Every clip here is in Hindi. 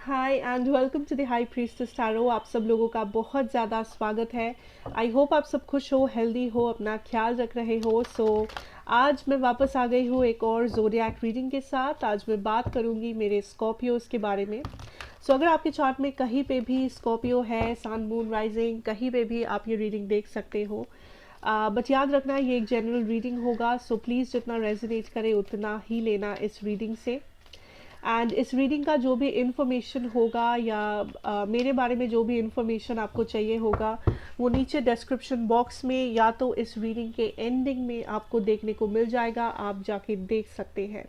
Hi and welcome to the high priestess tarot. आप सब लोगों का बहुत ज़्यादा स्वागत है। आई होप आप सब खुश हो, हेल्दी हो, अपना ख्याल रख रहे हो। आज मैं वापस आ गई हूँ एक और ज़ोडिएक रीडिंग के साथ। आज मैं बात करूँगी मेरे स्कॉर्पियोज़ के बारे में। अगर आपके चार्ट में कहीं पे भी स्कॉर्पियो है, सन मून राइजिंग, कहीं पे भी आप ये रीडिंग देख सकते हो। बट याद रखना ये एक जनरल रीडिंग होगा, सो प्लीज़ जितना रेजोनेट करे उतना ही लेना इस रीडिंग से। एंड इस रीडिंग का जो भी इन्फॉर्मेशन होगा या मेरे बारे में जो भी इन्फॉर्मेशन आपको चाहिए होगा वो नीचे डिस्क्रिप्शन बॉक्स में या तो इस रीडिंग के एंडिंग में आपको देखने को मिल जाएगा, आप जाके देख सकते हैं।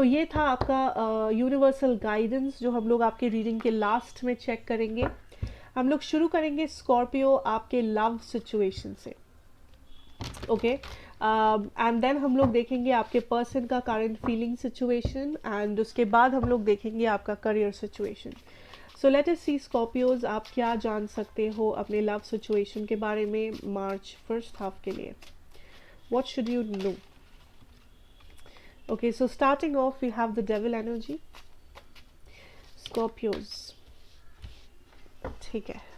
ये था आपका यूनिवर्सल गाइडेंस जो हम लोग आपके रीडिंग के लास्ट में चेक करेंगे। हम लोग शुरू करेंगे स्कॉर्पियो आपके लव सिचुएशन से। ओके, एंड देन हम लोग देखेंगे आपके पर्सन का करंट फीलिंग सिचुएशन एंड उसके बाद हम लोग देखेंगे आपका career situation. So let us see Scorpios, आप क्या जान सकते हो अपने लव सिचुएशन के बारे में मार्च फर्स्ट हाफ के लिए। What should you know? Okay, so starting off we have the devil energy. Scorpios, ठीक है।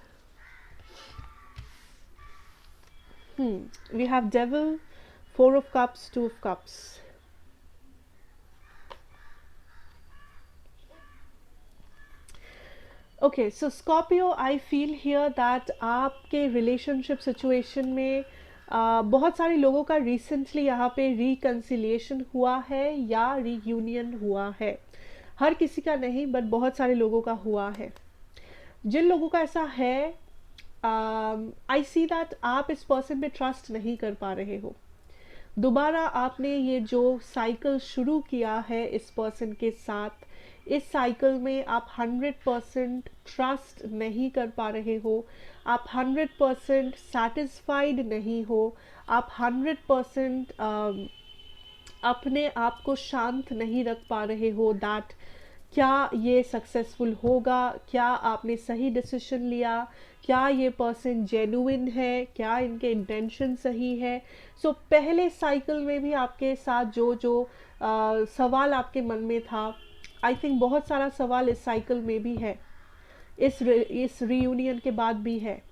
We have devil, four of cups, two of cups. Okay, so Scorpio, I feel here that आपके रिलेशनशिप सिचुएशन में बहुत सारे लोगों का रिसेंटली यहाँ पे रिकन्सिलिएशन हुआ है या रीयूनियन हुआ है। हर किसी का नहीं, बट बहुत सारे लोगों का हुआ है। जिन लोगों का ऐसा है, आई सी दैट आप इस पर्सन पे ट्रस्ट नहीं कर पा रहे हो। दोबारा आपने ये जो साइकिल शुरू किया है इस पर्सन के साथ, इस साइकिल में आप 100% ट्रस्ट नहीं कर पा रहे हो, आप 100% सेटिस्फाइड नहीं हो, आप 100% अपने आप को शांत नहीं रख पा रहे हो दैट क्या ये सक्सेसफुल होगा, क्या आपने सही डिसीजन लिया, क्या ये पर्सन जेन्युइन है, क्या इनके इंटेंशन सही है। पहले साइकिल में भी आपके साथ जो जो सवाल आपके मन में था, आई थिंक बहुत सारा सवाल इस साइकिल में भी है, इस रीयूनियन के बाद भी है।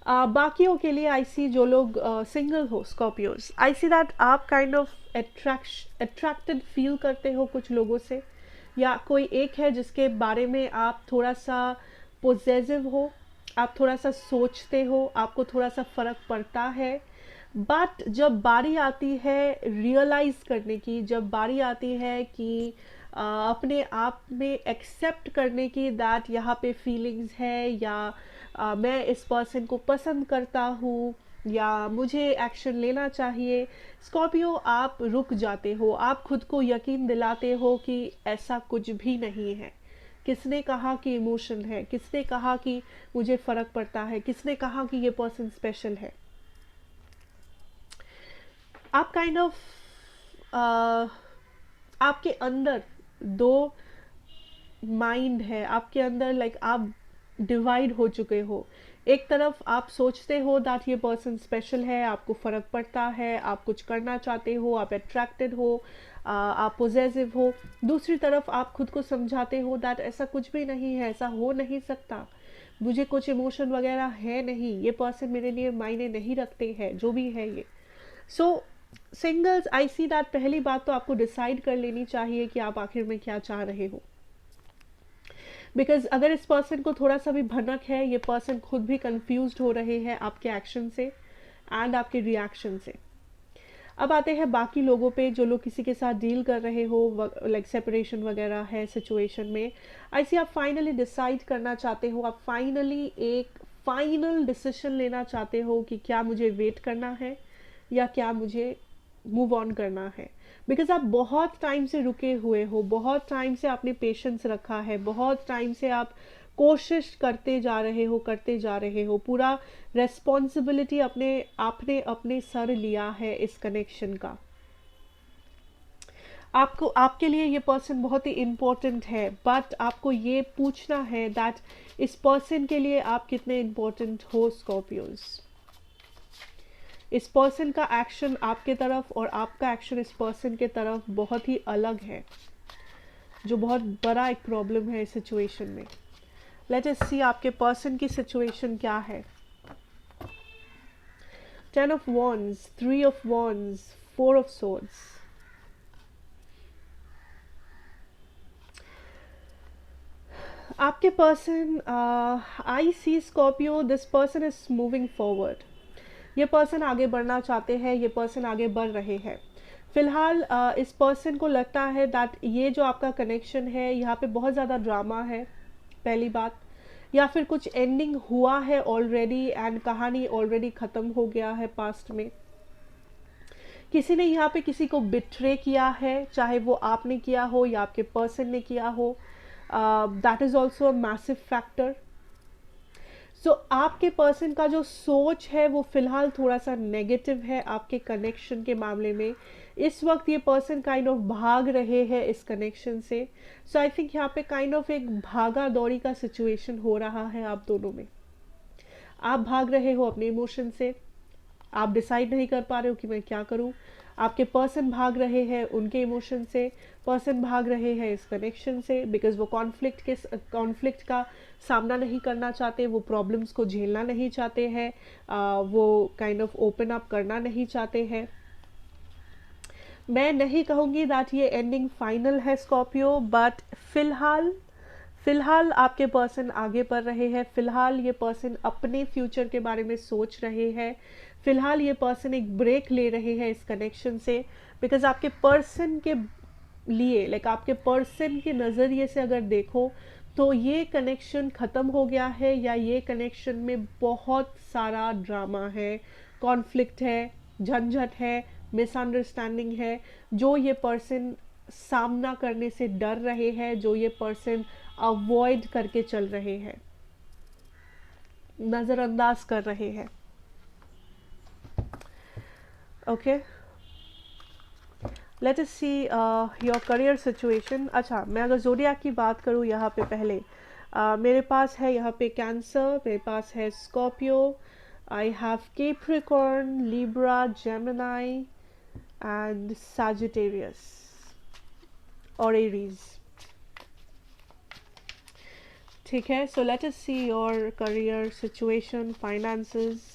बाकियों के लिए आई सी जो लोग सिंगल हो स्कॉर्पियोज, आई सी दैट आप काइंड ऑफ अट्रैक्टेड फील करते हो कुछ लोगों से, या कोई एक है जिसके बारे में आप थोड़ा सा पोजेसिव हो, आप थोड़ा सा सोचते हो, आपको थोड़ा सा फर्क पड़ता है। बट जब बारी आती है रियलाइज करने की, जब बारी आती है कि अपने आप में एक्सेप्ट करने की दैट यहाँ पे फीलिंग्स है, या मैं इस पर्सन को पसंद करता हूँ, या मुझे एक्शन लेना चाहिए, स्कॉर्पियो आप रुक जाते हो। आप खुद को यकीन दिलाते हो कि ऐसा कुछ भी नहीं है। किसने कहा कि इमोशन है, किसने कहा कि मुझे फर्क पड़ता है, किसने कहा कि ये पर्सन स्पेशल है। आप काइंड ऑफ आपके अंदर दो माइंड है, आपके अंदर लाइक आप डिवाइड हो चुके हो। एक तरफ आप सोचते हो दैट ये पर्सन स्पेशल है, आपको फ़र्क पड़ता है, आप कुछ करना चाहते हो, आप अट्रैक्टेड हो, आप पोजेसिव हो। दूसरी तरफ आप खुद को समझाते हो दैट ऐसा कुछ भी नहीं है, ऐसा हो नहीं सकता, मुझे कुछ इमोशन वगैरह है नहीं, ये पर्सन मेरे लिए मायने नहीं रखते हैं, जो भी है ये। सिंगल्स, आई सी दैट पहली बात तो आपको डिसाइड कर लेनी चाहिए कि आप आखिर में क्या चाह रहे हो। बिकॉज अगर इस पर्सन को थोड़ा सा भी भनक है, ये पर्सन खुद भी कंफ्यूज हो रहे हैं आपके एक्शन से एंड आपके रिएक्शन से। अब आते हैं बाकी लोगों पे, जो लोग किसी के साथ डील कर रहे हो, लाइक सेपरेशन वगैरह है सिचुएशन में। ऐसे आप फाइनली डिसाइड करना चाहते हो, आप फाइनली एक फाइनल डिसीजन लेना चाहते हो कि क्या मुझे वेट करना है या क्या मुझे मूव ऑन करना है। बिकॉज आप बहुत टाइम से रुके हुए हो, बहुत टाइम से आपने पेशेंस रखा है, बहुत टाइम से आप कोशिश करते जा रहे हो, पूरा रेस्पॉन्सिबिलिटी आपने अपने सर लिया है इस कनेक्शन का। आपको, आपके लिए ये पर्सन बहुत ही इम्पोर्टेंट है, बट आपको ये पूछना है दैट इस पर्सन के लिए आप कितने इम्पोर्टेंट हो स्कॉर्पियोज। इस पर्सन का एक्शन आपके तरफ और आपका एक्शन इस पर्सन के तरफ बहुत ही अलग है। जो बहुत बड़ा एक प्रॉब्लम है इस सिचुएशन में। लेट अस सी आपके पर्सन की सिचुएशन क्या है। 10 of wands, 3 of wands, 4 of swords। आपके person, I see Scorpio, this person is moving forward. ये पर्सन आगे बढ़ना चाहते हैं, ये पर्सन आगे बढ़ रहे हैं। फिलहाल इस पर्सन को लगता है दैट ये जो आपका कनेक्शन है यहाँ पे बहुत ज़्यादा ड्रामा है, पहली बात, या फिर कुछ एंडिंग हुआ है ऑलरेडी एंड कहानी ऑलरेडी ख़त्म हो गया है पास्ट में। किसी ने यहाँ पे किसी को बिट्रे किया है, चाहे वो आपने किया हो या आपके पर्सन ने किया हो। That is also a massive factor. So आपके पर्सन का जो सोच है वो फिलहाल थोड़ा सा नेगेटिव है आपके कनेक्शन के मामले में। इस वक्त ये पर्सन काइंड ऑफ भाग रहे हैं इस कनेक्शन से। सो आई थिंक यहाँ पे काइंड ऑफ एक भागा दौड़ी का सिचुएशन हो रहा है आप दोनों में। आप भाग रहे हो अपने इमोशन से, आप डिसाइड नहीं कर पा रहे हो कि मैं क्या करूं। आपके पर्सन भाग रहे हैं उनके इमोशन से, पर्सन भाग रहे हैं इस कनेक्शन से, बिकॉज वो कॉन्फ्लिक्ट का सामना नहीं करना चाहते, वो प्रॉब्लम्स को झेलना नहीं चाहते हैं, वो काइंड ऑफ ओपन अप करना नहीं चाहते हैं। मैं नहीं कहूँगी दैट ये एंडिंग फाइनल है स्कॉर्पियो, बट फिलहाल आपके पर्सन आगे बढ़ रहे हैं। फिलहाल ये पर्सन अपने फ्यूचर के बारे में सोच रहे हैं। फिलहाल ये पर्सन एक ब्रेक ले रहे हैं इस कनेक्शन से, बिकॉज आपके पर्सन के लिए, लाइक आपके पर्सन के नज़रिए से अगर देखो तो ये कनेक्शन ख़त्म हो गया है, या ये कनेक्शन में बहुत सारा ड्रामा है, कॉन्फ्लिक्ट है, झंझट है, मिसअंडरस्टैंडिंग है, जो ये पर्सन सामना करने से डर रहे हैं, जो ये पर्सन अवॉइड करके चल रहे हैं, नज़रअंदाज कर रहे हैं। Okay, late us see your career situation. अच्छा, मैं अगर ज़ोडिएक की बात करूँ यहाँ पे पहले, मेरे पास है यहाँ पे कैंसर, मेरे पास है Scorpio, I have Capricorn, Libra, Gemini and Sagittarius और एरीज। ठीक है, सो let us see your career situation, finances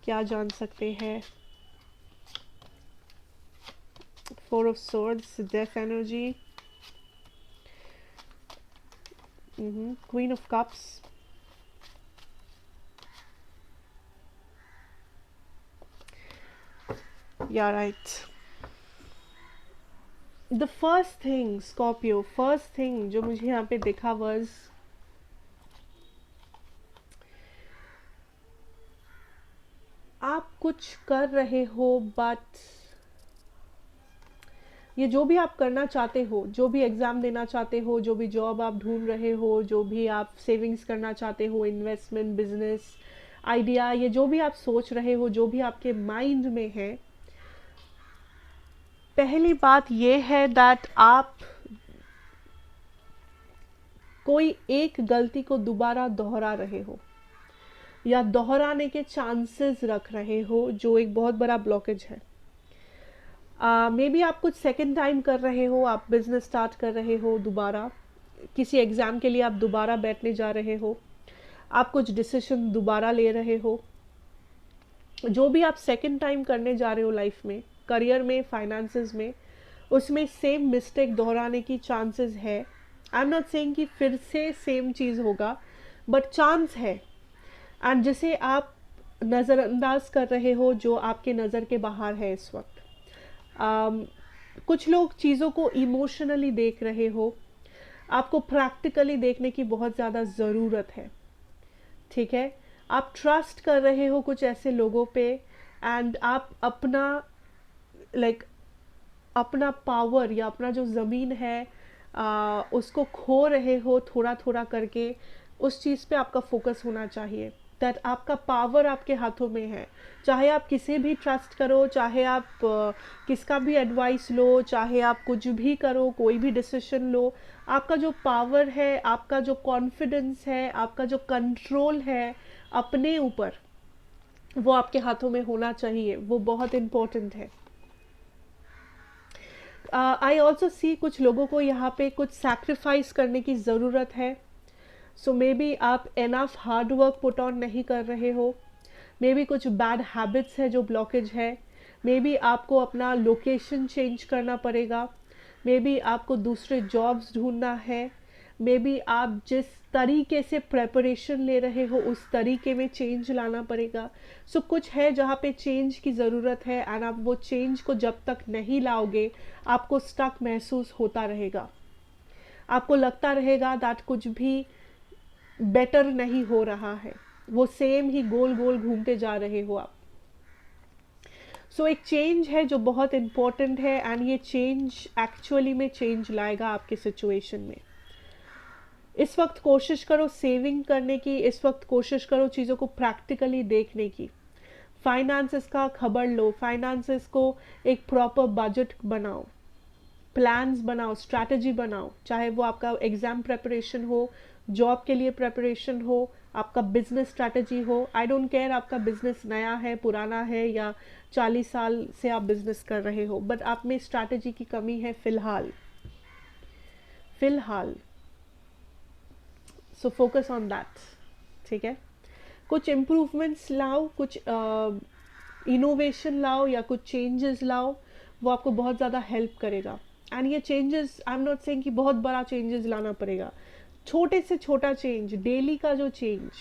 क्या जान सकते हैं। Four of Swords, Death energy, Queen of Cups, yeah, right. The first thing, Scorpio, first thing जो मुझे यहाँ पे दिखा was आप कुछ कर रहे हो, बट ये जो भी आप करना चाहते हो, जो भी एग्ज़ाम देना चाहते हो, जो भी जॉब आप ढूंढ रहे हो, जो भी आप सेविंग्स करना चाहते हो, इन्वेस्टमेंट, बिजनेस आइडिया, ये जो भी आप सोच रहे हो, जो भी आपके माइंड में है, पहली बात ये है दैट आप कोई एक गलती को दोबारा दोहरा रहे हो या दोहराने के चांसेस रख रहे हो, जो एक बहुत बड़ा ब्लॉकेज है। मे बी आप कुछ सेकेंड टाइम कर रहे हो, आप बिजनेस स्टार्ट कर रहे हो दोबारा, किसी एग्ज़ाम के लिए आप दोबारा बैठने जा रहे हो, आप कुछ डिसीजन दोबारा ले रहे हो, जो भी आप सेकेंड टाइम करने जा रहे हो लाइफ में, करियर में, फाइनेंसेस में, उसमें सेम मिस्टेक दोहराने की चांसेस है। आई एम नॉट सेइंग कि फिर से सेम चीज़ होगा, बट चांस है, एंड जिसे आप नज़रअंदाज कर रहे हो, जो आपके नज़र के बाहर है इस वक्त। कुछ लोग चीज़ों को इमोशनली देख रहे हो, आपको प्रैक्टिकली देखने की बहुत ज़्यादा ज़रूरत है। ठीक है, आप ट्रस्ट कर रहे हो कुछ ऐसे लोगों पे, एंड आप अपना अपना पावर या अपना जो ज़मीन है उसको खो रहे हो थोड़ा थोड़ा करके। उस चीज़ पे आपका फोकस होना चाहिए, दैट आपका पावर आपके हाथों में है। चाहे आप किसे भी ट्रस्ट करो, चाहे आप किसका भी एडवाइस लो, चाहे आप कुछ भी करो, कोई भी डिसीजन लो, आपका जो पावर है, आपका जो कॉन्फिडेंस है, आपका जो कंट्रोल है अपने ऊपर, वो आपके हाथों में होना चाहिए। वो बहुत इम्पोर्टेंट है। आई ऑल्सो सी कुछ लोगों को यहाँ पे कुछ सैक्रिफाइस करने की ज़रूरत है. सो मे बी आप enough hard work put on नहीं कर रहे हो, मे बी कुछ बैड हैबिट्स है जो ब्लॉकेज है, मे बी आपको अपना लोकेशन चेंज करना पड़ेगा, मे बी आपको दूसरे जॉब्स ढूंढना है, मे बी आप जिस तरीके से प्रेपरेशन ले रहे हो उस तरीके में चेंज लाना पड़ेगा. सो कुछ है जहाँ पे चेंज की ज़रूरत है, एंड आप वो चेंज को जब तक नहीं लाओगे आपको स्टक महसूस होता रहेगा. आपको लगता रहेगा दैट कुछ भी बेटर नहीं हो रहा है, वो सेम ही गोल गोल घूमते जा रहे हो आप. सो एक चेंज है जो बहुत इम्पोर्टेंट है, एंड ये चेंज एक्चुअली में चेंज लाएगा आपके सिचुएशन में. इस वक्त कोशिश करो सेविंग करने की, इस वक्त कोशिश करो चीज़ों को प्रैक्टिकली देखने की. फाइनेंसेस का खबर लो, फाइनेंसेस को एक प्रॉपर बजट बनाओ, प्लान्स बनाओ, स्ट्रैटेजी बनाओ, चाहे वो आपका एग्ज़ाम प्रेपरेशन हो, जॉब के लिए प्रेपरेशन हो, आपका बिजनेस स्ट्रैटेजी हो. आई डोंट केयर आपका बिजनेस नया है, पुराना है, या 40 साल से आप बिजनेस कर रहे हो, बट आप में स्ट्रैटेजी की कमी है फ़िलहाल. So focus on that. ठीक है, कुछ इम्प्रूवमेंट्स लाओ, कुछ इनोवेशन लाओ या कुछ चेंजेस लाओ, वो आपको बहुत ज़्यादा हेल्प करेगा. एंड ये changes, I am not saying कि बहुत बड़ा चेंजेस लाना पड़ेगा. छोटे से छोटा चेंज, डेली का जो चेंज,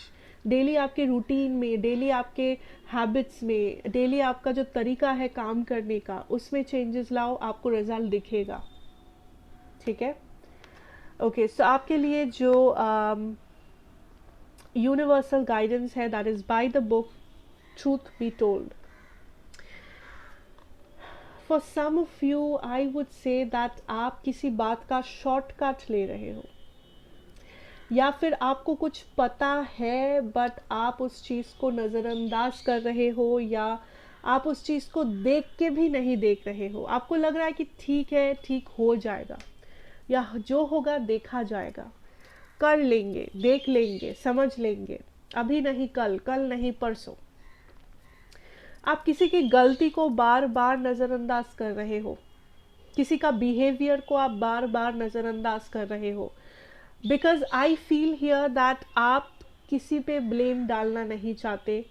डेली आपके रूटीन में, डेली आपके हैबिट्स में, डेली आपका जो तरीका है काम करने का, उसमें चेंजेस लाओ, आपको रिजल्ट दिखेगा. ठीक है, ओके. सो आपके लिए जो यूनिवर्सल गाइडेंस है, that is by the book truth be told. For some of you I would say that आप किसी बात का शॉर्टकट ले रहे हो, या फिर आपको कुछ पता है बट आप उस चीज़ को नज़रअंदाज कर रहे हो, या आप उस चीज़ को देख के भी नहीं देख रहे हो. आपको लग रहा है कि ठीक है, ठीक हो जाएगा, या जो होगा देखा जाएगा, कर लेंगे, देख लेंगे, समझ लेंगे, अभी नहीं कल, कल नहीं परसों. आप किसी की गलती को बार बार नज़रअंदाज कर रहे हो, किसी का बिहेवियर को आप बार बार नज़रअंदाज कर रहे हो. Because I feel here that आप किसी पे ब्लेम डालना नहीं चाहते.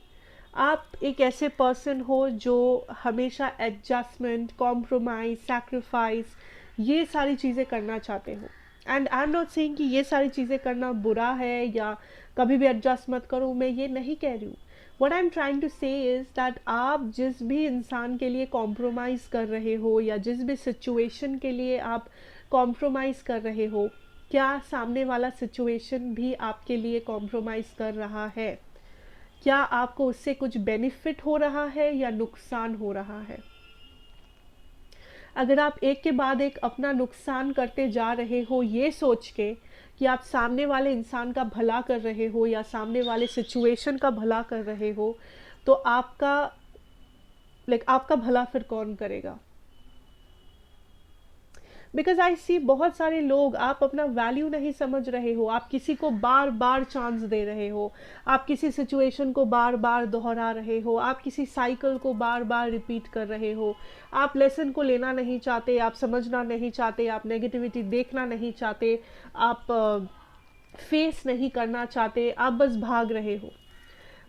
आप एक ऐसे पर्सन हो जो हमेशा एडजस्टमेंट, कॉम्प्रोमाइज, सैक्रिफाइस, ये सारी चीज़ें करना चाहते हो. And I am not saying कि ये सारी चीज़ें करना बुरा है या कभी भी एडजस्ट मत करो, मैं ये नहीं कह रही हूँ. What I am trying to say is that आप जिस भी इंसान के लिए कॉम्प्रोमाइज़ कर रहे हो, या जिस भी सिचुएशन के लिए आप कॉम्प्रोमाइज़ कर रहे हो, क्या सामने वाला सिचुएशन भी आपके लिए कॉम्प्रोमाइज़ कर रहा है? क्या आपको उससे कुछ बेनिफिट हो रहा है या नुकसान हो रहा है? अगर आप एक के बाद एक अपना नुकसान करते जा रहे हो ये सोच के कि आप सामने वाले इंसान का भला कर रहे हो या सामने वाले सिचुएशन का भला कर रहे हो, तो आपका भला फिर कौन करेगा? बिकॉज आई सी बहुत सारे लोग, आप अपना वैल्यू नहीं समझ रहे हो, आप किसी को बार बार चांस दे रहे हो, आप किसी सिचुएशन को बार बार दोहरा रहे हो, आप किसी साइकिल को बार बार रिपीट कर रहे हो. आप लेसन को लेना नहीं चाहते, आप समझना नहीं चाहते, आप नेगेटिविटी देखना नहीं चाहते, आप फेस नहीं करना चाहते, आप बस भाग रहे हो.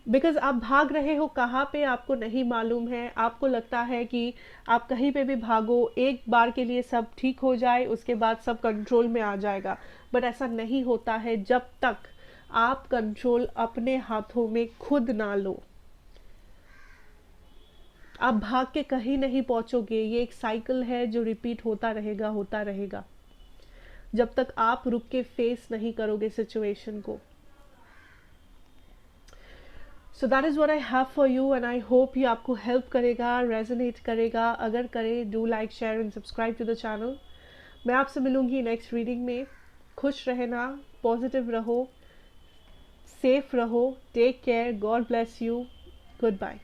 बिकॉज आप भाग रहे हो कहाँ पे आपको नहीं मालूम है. आपको लगता है कि आप कहीं पे भी भागो, एक बार के लिए सब ठीक हो जाए, उसके बाद सब कंट्रोल में आ जाएगा. बट ऐसा नहीं होता है जब तक आप कंट्रोल अपने हाथों में खुद ना लो. आप भाग के कहीं नहीं पहुंचोगे. ये एक साइकिल है जो रिपीट होता रहेगा जब तक आप रुक के फेस नहीं करोगे सिचुएशन को. So that is what I have for you, and I hope ये आपको हेल्प करेगा, रेजोनेट करेगा. अगर करे, do like, share and subscribe to the channel. मैं आपसे मिलूंगी नेक्स्ट रीडिंग में. खुश रहना, पॉजिटिव रहो, सेफ रहो, take care, God bless you, good bye.